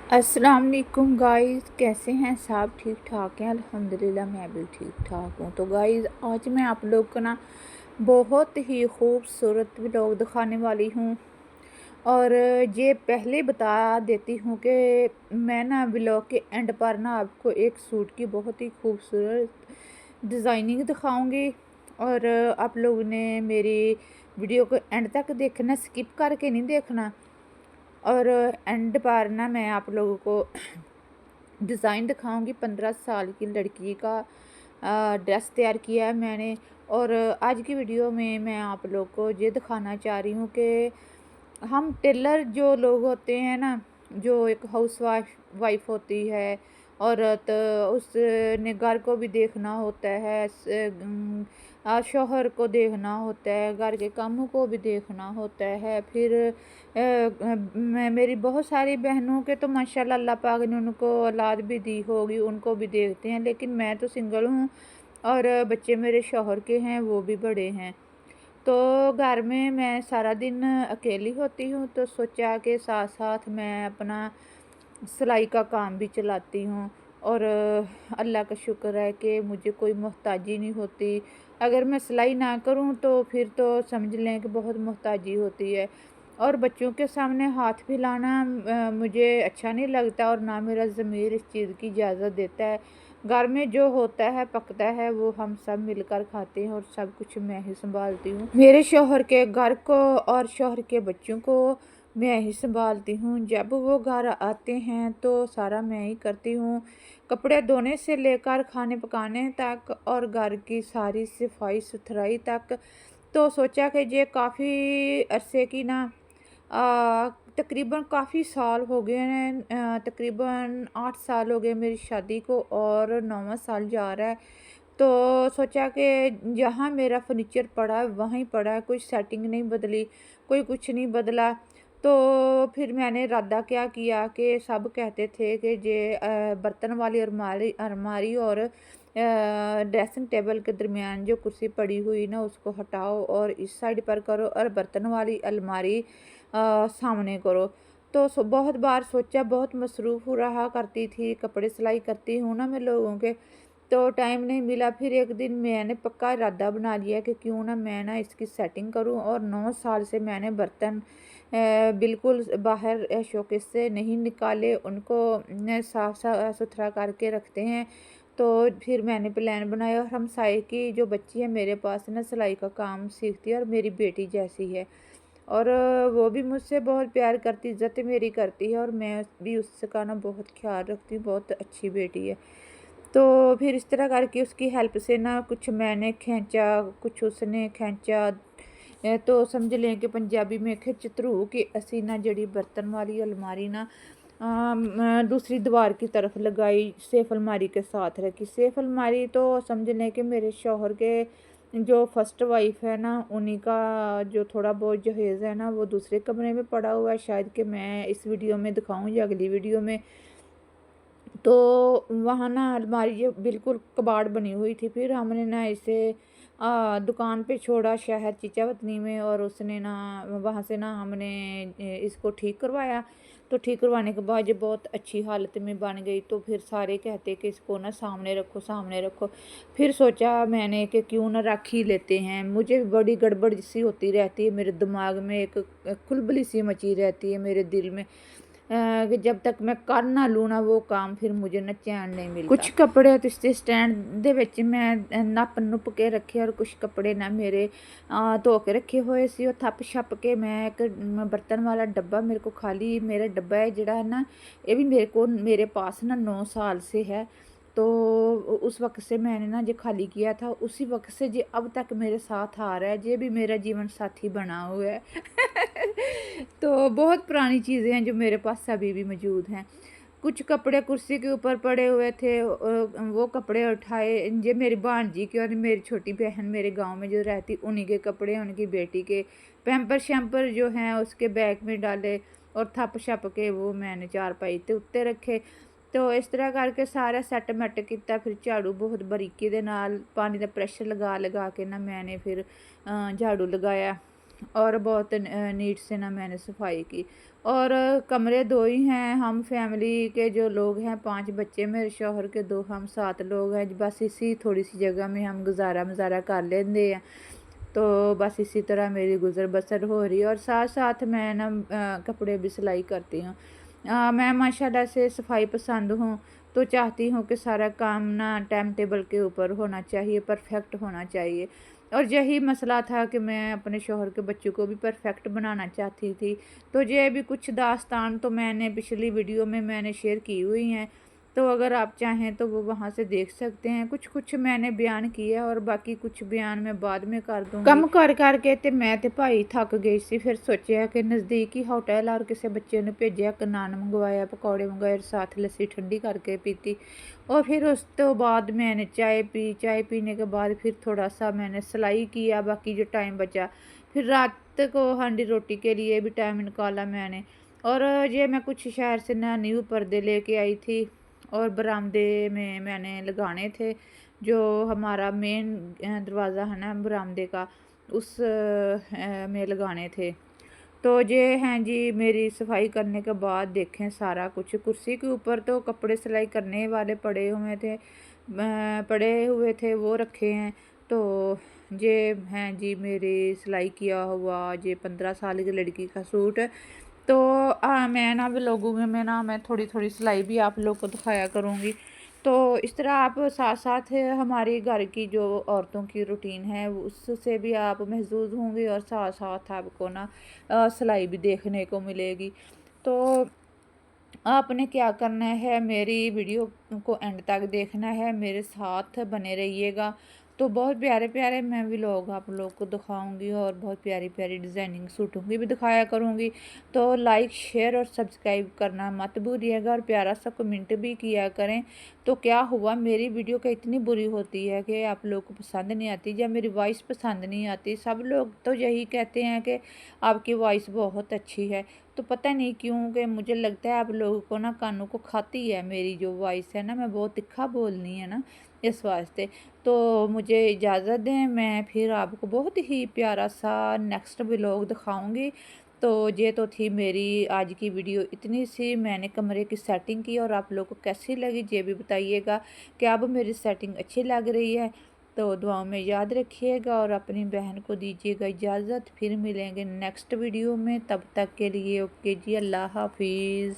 अस्सलाम वालेकुम गाइस, कैसे हैं सब? ठीक ठाक हैं अल्हम्दुलिल्लाह। मैं भी ठीक ठाक हूँ। तो गाइस, आज मैं आप लोग को ना बहुत ही खूबसूरत व्लॉग दिखाने वाली हूँ। और ये पहले बता देती हूँ कि मैं ना व्लॉग के एंड पर ना आपको एक सूट की बहुत ही खूबसूरत डिज़ाइनिंग दिखाऊंगी। और आप लोगों ने मेरी वीडियो को एंड तक देखना, स्किप करके नहीं देखना। और एंड पर ना मैं आप लोगों को डिज़ाइन दिखाऊंगी। 15 साल की लड़की का ड्रेस तैयार किया है मैंने। और आज की वीडियो में मैं आप लोग को ये दिखाना चाह रही हूँ कि हम टेलर जो लोग होते हैं ना, जो एक हाउस वाइफ होती है औरत, उसने घर को भी देखना होता है, शौहर को देखना होता है, घर के कामों को भी देखना होता है। फिर मेरी बहुत सारी बहनों के तो माशाल्लाह अल्लाह पाक ने उनको औलाद भी दी होगी, उनको भी देखते हैं। लेकिन मैं तो सिंगल हूँ और बच्चे मेरे शौहर के हैं, वो भी बड़े हैं। तो घर में मैं सारा दिन अकेली होती हूँ, तो सोचा कि साथ साथ मैं अपना सिलाई का काम भी चलाती हूँ। और अल्लाह का शुक्र है कि मुझे कोई मोहताजी नहीं होती। अगर मैं सिलाई ना करूँ तो फिर तो समझ लें कि बहुत मोहताजी होती है। और बच्चों के सामने हाथ फैलाना मुझे अच्छा नहीं लगता, और ना मेरा ज़मीर इस चीज़ की इजाज़त देता है। घर में जो होता है पकता है वो हम सब मिलकर खाते हैं, और सब कुछ मैं ही संभालती हूँ। मेरे शौहर के घर को और शौहर के बच्चों को मैं ही संभालती हूँ। जब वो घर आते हैं तो सारा मैं ही करती हूँ, कपड़े धोने से लेकर खाने पकाने तक और घर की सारी सफाई सुथराई तक। तो सोचा कि ये काफ़ी अरसे की ना तकरीबन काफ़ी साल हो गए हैं। तकरीबन 8 साल हो गए मेरी शादी को, और 9वां साल जा रहा है। तो सोचा कि जहाँ मेरा फर्नीचर पड़ा है वहीं पड़ा है, कोई सेटिंग नहीं बदली, कोई कुछ नहीं बदला। तो फिर मैंने इरादा क्या किया कि सब कहते थे कि ये बर्तन वाली अलमारी अलमारी और ड्रेसिंग टेबल के दरमियान जो कुर्सी पड़ी हुई ना उसको हटाओ और इस साइड पर करो, और बर्तन वाली अलमारी सामने करो। तो बहुत बार सोचा, बहुत मसरूफ़ रहा करती थी, कपड़े सिलाई करती हूँ ना मैं लोगों के, तो टाइम नहीं मिला। फिर एक दिन मैंने पक्का इरादा बना लिया कि क्यों ना मैं ना इसकी सेटिंग करूं। और 9 साल से मैंने बर्तन बिल्कुल बाहर शोकेस से नहीं निकाले, उनको साफ सुथरा करके रखते हैं। तो फिर मैंने प्लान बनाया, और हमसाए की जो बच्ची है मेरे पास ना सिलाई का काम सीखती है, और मेरी बेटी जैसी है। और वो भी मुझसे बहुत प्यार करती, इज़्ज़त मेरी करती है, और मैं भी उसका ना बहुत ख्याल रखती हूँ। बहुत अच्छी बेटी है। तो फिर इस तरह करके उसकी हेल्प से ना कुछ मैंने खींचा, कुछ उसने खींचा। तो समझ लें कि पंजाबी में खिच धरू कि असी ना जड़ी बर्तन वाली अलमारी ना दूसरी दीवार की तरफ लगाई, सेफ अलमारी के साथ रखी। सेफ अलमारी तो समझ लें कि मेरे शौहर के जो फर्स्ट वाइफ है ना, उन्हीं का जो थोड़ा बहुत जहेज़ है ना वो दूसरे कमरे में पड़ा हुआ है, शायद कि मैं इस वीडियो में दिखाऊं या अगली वीडियो में। तो वहाँ ना अलमारी ये बिल्कुल कबाड़ बनी हुई थी। फिर हमने ना इसे दुकान पे छोड़ा शहर चीचावतनी में, और उसने ना वहाँ से ना हमने इसको ठीक करवाया। तो ठीक करवाने के बाद ये बहुत अच्छी हालत में बन गई। तो फिर सारे कहते कि इसको ना सामने रखो, सामने रखो। फिर सोचा मैंने कि क्यों ना रख ही लेते हैं। मुझे बड़ी गड़बड़ सी होती रहती है, मेरे दिमाग में एक खुलबली सी मची रहती है मेरे दिल में, कि जब तक मैं कर ना लूँ ना वो काम, फिर मुझे ना चैन नहीं मिलता। कुछ कपड़े तो इसके स्टैंड दे विच मैं नप नुप के रखे, और कुछ कपड़े ना मेरे धो के रखे हुए सी। और थप छप के मैं एक बर्तन वाला डब्बा, मेरे को खाली मेरा डब्बा है जड़ा है ना, ये भी मेरे पास ना 9 साल से है। तो उस वक्त से मैंने ना जो खाली किया था, उसी वक्त से जो अब तक मेरे साथ आ रहा है, ये भी मेरा जीवन साथी बना हुआ है। तो बहुत पुरानी चीज़ें हैं जो मेरे पास अभी भी मौजूद हैं। कुछ कपड़े कुर्सी के ऊपर पड़े हुए थे, वो कपड़े उठाए। ये मेरी भांजी के और मेरी छोटी बहन मेरे गांव में जो रहती, उन्हीं के कपड़े, उनकी बेटी के पैम्पर शैम्पर जो हैं उसके बैग में डाले, और थप छप के वो मैंने चारपाई ते उत्ते रखे। तो इस तरह करके सारा सैट मैट किया। फिर झाड़ू बहुत बरीकी दे नाल पानी का प्रेशर लगा लगा के ना मैंने फिर झाड़ू लगाया। और बहुत नीट से ना मैंने सफाई की। और कमरे 2 ही हैं, हम फैमिली के जो लोग हैं 5 बच्चे मेरे शौहर के 2, हम 7 लोग हैं। बस इसी थोड़ी-सी जगह में हम गुज़ारा-मुज़ारा कर लेंदे हैं। तो बस इसी तरह मेरी गुज़र बसर हो रही है और साथ-साथ मैं ना कपड़े भी सिलाई करती हूँ। मैं माशाल्लाह से सफाई पसंद हूँ, तो चाहती हूँ कि सारा काम ना टाइम टेबल के ऊपर होना चाहिए, परफ़ेक्ट होना चाहिए। और यही मसला था कि मैं अपने शौहर के बच्चों को भी परफ़ेक्ट बनाना चाहती थी। तो ये भी कुछ दास्तान तो मैंने पिछली वीडियो में मैंने शेयर की हुई हैं, तो अगर आप चाहें तो वो वहाँ से देख सकते हैं। कुछ-कुछ मैंने बयान किया और बाकी कुछ बयान मैं बाद में कर दूँगी। ਕੰਮ ਕਰ ਕੇ ਤੇ ਮੈਂ ਤੇ ਭਾਈ ਥੱਕ ਗਈ ਸੀ। ਫਿਰ ਸੋਚਿਆ ਕਿ ਨਜ਼ਦੀਕ ਹੀ ਹੋਟਲ और किसी बच्चे ने भेजा, एक नान मंगवाया, पकौड़े मंगाए, साथ लस्सी ठंडी करके पीती। और फिर उस तो बाद मैंने चाय पी। चाय पीने के बाद फिर थोड़ा सा मैंने सिलाई किया, बाकी जो टाइम बचा फिर रात को हांडी रोटी के लिए भी टाइम निकाला मैंने। और ये मैं कुछ शहर से ना न्यू पर्दे लेके आई थी और बरामदे में मैंने लगाने थे। जो हमारा मेन दरवाज़ा है ना बरामदे का, उस में लगाने थे। तो ये हैं जी मेरी सफाई करने के बाद देखें सारा कुछ। कुर्सी के ऊपर तो कपड़े सिलाई करने वाले पड़े हुए थे वो रखे हैं। तो ये हैं जी मेरी सिलाई किया हुआ ये 15 साल की लड़की का सूट। तो मैं ना व्लॉगों में ना मैं थोड़ी-थोड़ी सिलाई भी आप लोग को दिखाया करूँगी। तो इस तरह आप साथ-साथ हमारे घर की जो औरतों की रूटीन है उससे भी आप महज़ूज़ होंगे और साथ-साथ आपको ना सिलाई भी देखने को मिलेगी। तो आपने क्या करना है, मेरी वीडियो को एंड तक देखना है, मेरे साथ बने रहिएगा। तो बहुत प्यारे-प्यारे मैं व्लॉग आप लोग को दिखाऊँगी और बहुत प्यारी-प्यारी डिज़ाइनिंग सूटों की भी दिखाया करूँगी। तो लाइक, शेयर और सब्सक्राइब करना मत भूलिएगा और प्यारा सा कमेंट भी किया करें। तो क्या हुआ मेरी वीडियो क्या इतनी बुरी होती है कि आप लोग को पसंद नहीं आती या मेरी वॉइस पसंद नहीं आती? सब लोग तो यही कहते हैं कि आपकी वॉइस बहुत अच्छी है। तो पता नहीं क्यों कि मुझे लगता है आप लोगों को ना कानों को खाती है मेरी जो वॉइस है ना, मैं बहुत तिखा बोलनी है ना इस वास्ते। तो मुझे इजाज़त दें, मैं फिर आपको बहुत ही प्यारा सा नेक्स्ट व्लॉग दिखाऊंगी। तो ये तो थी मेरी आज की वीडियो, इतनी सी मैंने कमरे की सेटिंग की और आप लोग को कैसी लगी ये भी बताइएगा कि अब मेरी सेटिंग अच्छी लग रही है। तो दुआओं में याद रखिएगा और अपनी बहन को दीजिएगा इजाज़त। फिर मिलेंगे नेक्स्ट वीडियो में, तब तक के लिए ओके जी, अल्लाह हाफिज़।